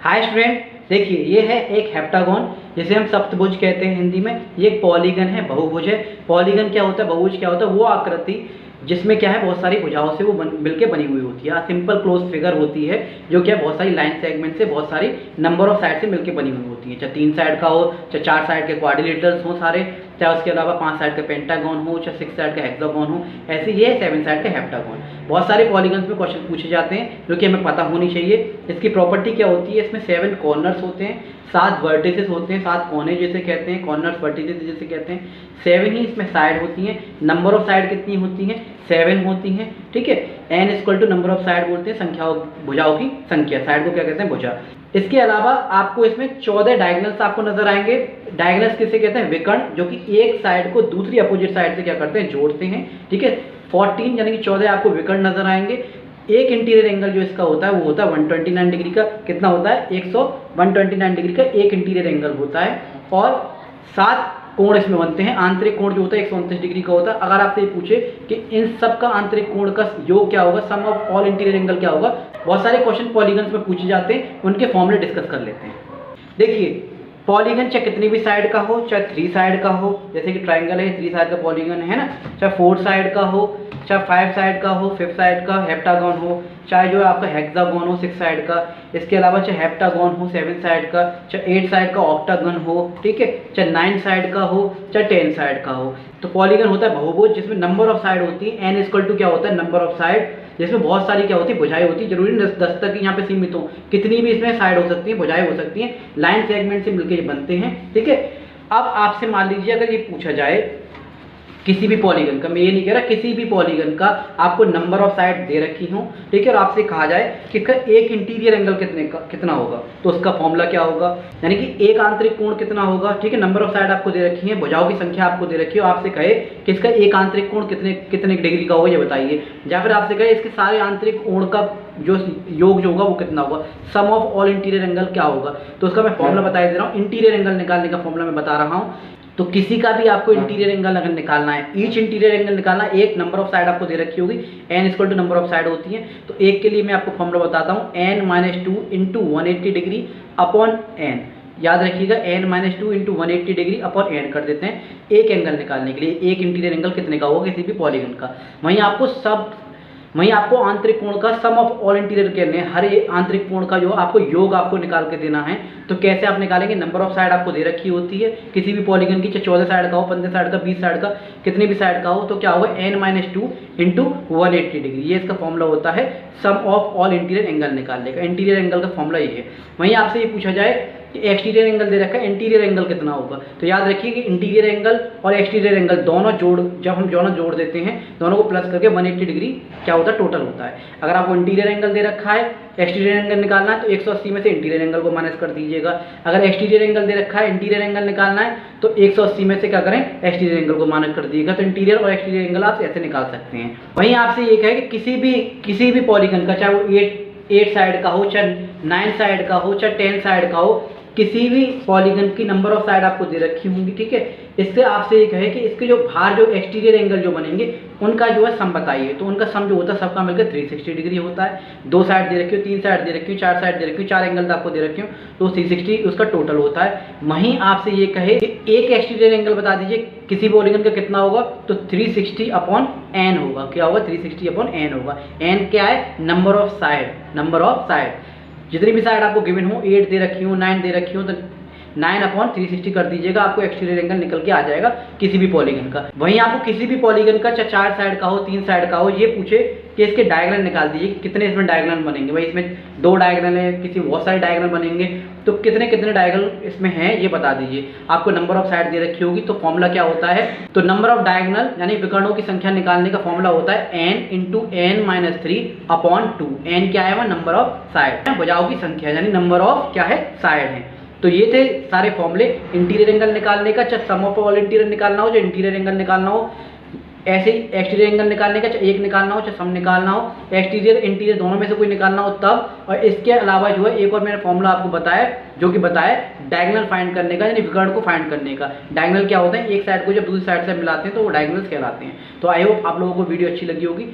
Hi student, देखिए ये है एक हेप्टागोन जिसे हम सप्तभुज कहते हैं हिंदी में। ये एक पॉलीगन है, बहुभुज है। पॉलीगन क्या होता है, बहुभुज क्या होता है, वो आकृति जिसमें क्या है बहुत सारी भुजाओं से वो मिलकर बनी हुई होती है। सिंपल क्लोज फिगर होती है जो क्या बहुत सारी लाइन सेगमेंट से, बहुत सारी नंबर ऑफ साइड से मिलकर बनी हुई होती है। चाहे 3 साइड का हो, चाहे 4 साइड के क्वाड्रिलेटरल्स हो सारे, चाहे उसके अलावा 5 साइड का पेंटागन हो, चाहे 6 साइड का हेक्सागोन हो, ऐसे ये 7 साइड का हेप्टागोन। बहुत सारे पॉलीगन्स में क्वेश्चन पूछे जाते हैं जो कि हमें पता होनी चाहिए। इसकी प्रॉपर्टी क्या होती है, इसमें 7 कॉर्नर्स होते हैं, 7 वर्टिसेस होते हैं, 7 कोने जिसे कहते हैं, कॉर्नर्स वर्टिसेस जिसे कहते हैं। 7 ही इसमें साइड होती हैं। नंबर ऑफ साइड कितनी होती हैं, 7 होती हैं। ठीक है, n equal to number of side बोलते हैं संख्याओं, भुजाओं की संख्या। साइड को क्या कहते हैं, भुजा। इसके अलावा आपको इसमें 14 डायगोनल्स आपको नजर आएंगे। डायगोनल्स किसे कहते हैं, विकर्ण, जो कि एक साइड को दूसरी अपोजिट साइड से क्या करते हैं, जोड़ते हैं। ठीक है, 14 यानी कि 14 आपको विकर्ण नजर आएंगे। एक इंटीरियर एंगल जो इसका होता है वो होता है 129 डिग्री का। कितना होता है, 129 डिग्री का एक इंटीरियर एंगल होता है। और 7 कोण इसमें बनते हैं। आंतरिक कोण जो होता है 129 डिग्री का होता है। अगर आपसे ये पूछे कि इन सब का आंतरिक कोण का योग क्या होगा, सम ऑफ ऑल इंटीरियर एंगल क्या होगा, बहुत सारे क्वेश्चन पॉलीगन्स में पूछे जाते हैं, उनके फॉर्मूले डिस्कस कर लेते हैं। देखिए, पॉलीगन चाहे कितनी भी साइड का हो, चाहे 3 साइड का हो, जैसे कि ट्राइंगल है 3 साइड का पॉलीगन है ना, चाहे 4 साइड का हो, चाहे 5 साइड का हो, 5 साइड का हेप्टागोन हो, चाहे जो है आपका हेक्सागोन हो 6 साइड का, इसके अलावा चाहे हेप्टागोन हो 7 साइड का, चाहे 8 साइड का ऑक्टागन हो, ठीक है, चाहे 9 साइड का हो, चाहे 10 साइड का हो। तो पॉलीगन होता है बहुभुज जिसमें नंबर ऑफ साइड होती है। n इक्वल टू क्या होता है, नंबर ऑफ साइड, जिसमें बहुत सारी क्या होती है, भुजाएं होती है। जरूरी नहीं 10 तक यहाँ पे सीमित हो, कितनी भी इसमें साइड हो सकती है, भुजाएं हो सकती हैं। लाइन सेगमेंट से मिलकर ये बनते हैं। ठीक है, अब आपसे मान लीजिए अगर ये पूछा जाए किसी भी पॉलीगन का, मैं ये नहीं कह रहा, किसी भी पॉलीगन का आपको नंबर ऑफ साइड दे रखी हो, ठीक है, और आपसे कहा जाए कि इसका एक इंटीरियर एंगल कितना होगा, तो उसका फॉर्मूला क्या होगा, यानी कि एक आंतरिक कोण कितना होगा। ठीक है, नंबर ऑफ साइड आपको दे रखी है, भुजाओं की संख्या आपको दे रखी है, और आपसे कहे कि इसका एक आंतरिक कोण कितने डिग्री का होगा ये बताइए, या फिर आपसे कहे इसके सारे आंतरिक कोण का जो योग जो होगा वो कितना होगा, सम ऑफ ऑल इंटीरियर एंगल क्या होगा। तो उसका मैं फॉर्मूला बता दे रहा हूँ। इंटीरियर एंगल निकालने का फॉर्मूला मैं बता रहा हूँ। तो किसी का भी आपको इंटीरियर एंगल अगर निकालना है, ईच इंटीरियर एंगल निकालना है, एक नंबर ऑफ साइड आपको दे रखी होगी, n equal to number of side होती है। तो एक के लिए मैं आपको फॉर्मूला बताता हूँ, n-2 into 180 degree upon n। याद रखिएगा, n-2 into 180 degree upon n कर देते हैं एक एंगल निकालने के लिए। एक इंटीरियर एंगल कितने का होगा किसी भी पॉलीगन का। वहीं आपको आंतरिक कोण का सम ऑफ ऑल इंटीरियर करने हैं। हर एक आंतरिक कोण का जो आपको योग आपको निकाल के देना है। तो कैसे आप निकालेंगे, नंबर ऑफ साइड आपको दे रखी होती है किसी भी पॉलीगन की, चाहे 14 साइड का हो, 15 साइड का, 20 साइड का, कितने भी साइड का हो, तो क्या होगा, n-2 इंटू 180 डिग्री। ये इसका फॉर्मूला होता है सम ऑफ ऑल इंटीरियर एंगल निकालने का। इंटीरियर एंगल का फॉर्मूला ये है। वहीं आपसे ये पूछा जाए कि एक्सटीरियर एंगल दे रखा है, इंटीरियर एंगल कितना होगा, तो याद रखिए कि इंटीरियर एंगल और एक्सटीरियर एंगल दोनों जब हम दोनों जोड़ देते हैं, दोनों को प्लस करके 180 डिग्री क्या होता है, टोटल होता है। अगर आपको इंटीरियर एंगल दे रखा है, एक्सटीरियर एंगल निकालना है, तो 180 में से इंटीरियर एंगल को माइनस कर दीजिएगा। अगर एक्सटीरियर एंगल दे रखा है, इंटीरियर एंगल निकालना है, तो 180 में से क्या करें, एक्सटीरियर एंगल को माइनस कर दीजिएगा। तो इंटीरियर और एक्सटीरियर एंगल आप ऐसे निकाल सकते हैं। वहीं आपसे ये है कि किसी भी पॉलीगन का, चाहे वो 8 साइड का हो, चाहे 9 साइड का हो, चाहे 10 साइड का हो, किसी भी पॉलीगन की नंबर ऑफ साइड आपको दे रखी होंगी। ठीक है, इससे आपसे एक है कि इसके जो बाहर जो एक्सटीरियर एंगल जो बनेंगे उनका जो है सम बताइए। तो उनका सम जो होता है सबका मिलकर 360 डिग्री होता है। 2 साइड दे रखी हो, 3 साइड दे रखी हो, 4 साइड दे रखी हो, 4 एंगल आपको दे रखे हो, तो 360 उसका टोटल होता है। वहीं आपसे ये कहे कि एक एक्सटीरियर एंगल बता दीजिए किसी पॉलीगन का कितना होगा, तो 360 अपॉन n होगा। क्या होगा, 360 अपॉन n होगा। n क्या है, नंबर ऑफ साइड। जितनी भी साइड आपको गिवन हो, 8 दे रखी हो, 9 दे रखी हो, तो 9 अपॉन 360 कर दीजिएगा, आपको एक्सटीरियर एंगल निकल के आ जाएगा किसी भी पॉलीगन का। वहीं आपको किसी भी पॉलीगन का, चाहे 4 साइड का हो, 3 साइड का हो, ये पूछे कि इसके डायगोनल निकाल दीजिए, कितने इसमें डायगोनल बनेंगे। भाई इसमें 2 डायगोनल है, किसी बहुत सारे डायगोनल बनेंगे, तो कितने डायगोनल इसमें हैं ये बता दीजिए। आपको नंबर ऑफ साइड दे रखी होगी, तो फॉर्मूला क्या होता है, तो नंबर ऑफ डायगोनल यानी विकर्णों की संख्या निकालने का फॉर्मूला होता है n into n-3 upon 2। n क्या है, वह नंबर ऑफ साइड, भुजाओं की संख्या यानी नंबर ऑफ क्या है, साइड है। तो ये थे सारे फॉर्मूले इंटीरियर एंगल निकालने का, चाहे सम ऑफ ऑल इंटीरियर निकालना हो, चाहे इंटीरियर एंगल निकालना हो, ऐसे ही एक्सटीरियर एंगल निकालने का, चाहे एक निकालना हो, चाहे सम निकालना हो, एक्सटीरियर इंटीरियर दोनों में से कोई निकालना हो तब। और इसके अलावा जो है एक और मैंने फॉर्मूला आपको बताया, जो कि बताया डायगोनल फाइंड करने का, यानी विकर्ण को फाइंड करने का। डायगोनल क्या होता है, एक साइड को जब दूसरी साइड से मिलाते हैं तो वो डायगोनल्स कहलाते हैं। तो आई होप आप लोगों को वीडियो अच्छी लगी होगी।